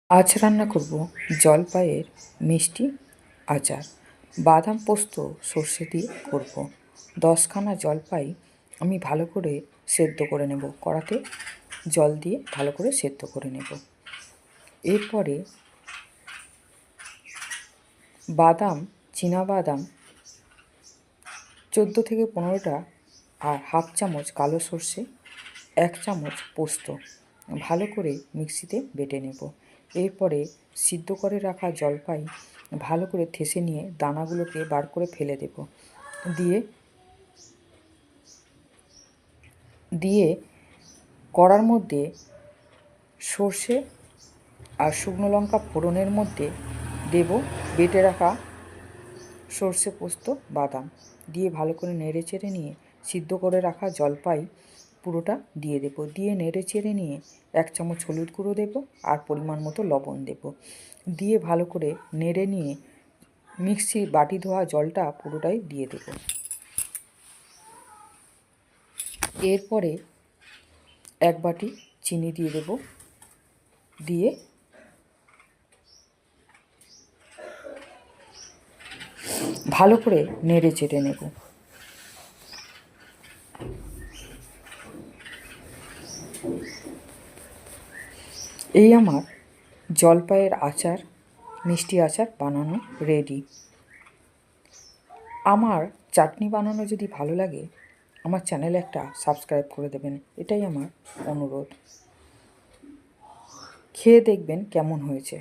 আজ রান্না করব জলপাইয়ের মিষ্টি আচার। বাদাম পোস্ত সর্ষে দিয়ে করব। 10খানা জলপাই আমি ভালো করে সেদ্ধ করে নেব, কড়াতে জল দিয়ে ভালো করে সেদ্ধ করে নেব। এরপরে বাদাম, চীনাবাদাম 14 থেকে 15টা আর হাফ চামচ কালো সর্ষে, 1 চামচ পোস্ত ভালো করে মিক্সিতে বেটে নেব। এরপরে সিদ্ধ করে রাখা জলপাই ভালো করে থেসে নিয়ে দানাগুলোকে বার করে ফেলে দেব। দিয়ে কড়ার মধ্যে সর্ষে আর শুকনো লঙ্কা ফোড়নের মধ্যে দেব বেটে রাখা সর্ষে, পোস্ত, বাদাম দিয়ে ভালো করে নেড়ে চেড়ে নিয়ে সিদ্ধ করে রাখা জলপাই পুরোটা দিয়ে দেব। দিয়ে নেড়ে চেড়ে নিয়ে 1 চামচ হলুদ গুঁড়ো দেব আর পরিমাণ মতো লবণ দেব। দিয়ে ভালো করে নেড়ে নিয়ে মিক্সি বাটি ধোয়া জলটা পুরোটাই দিয়ে দেব। এরপরে 1 বাটি চিনি দিয়ে দেব। দিয়ে ভালো করে নেড়ে চেড়ে নেব। এই আমার জলপাইয়ের আচার, মিষ্টি আচার বানানো রেডি। আমার চাটনি বানানো যদি ভালো লাগে আমার চ্যানেলে একটা সাবস্ক্রাইব করে দেবেন, এটাই আমার অনুরোধ। খেয়ে দেখবেন কেমন হয়েছে।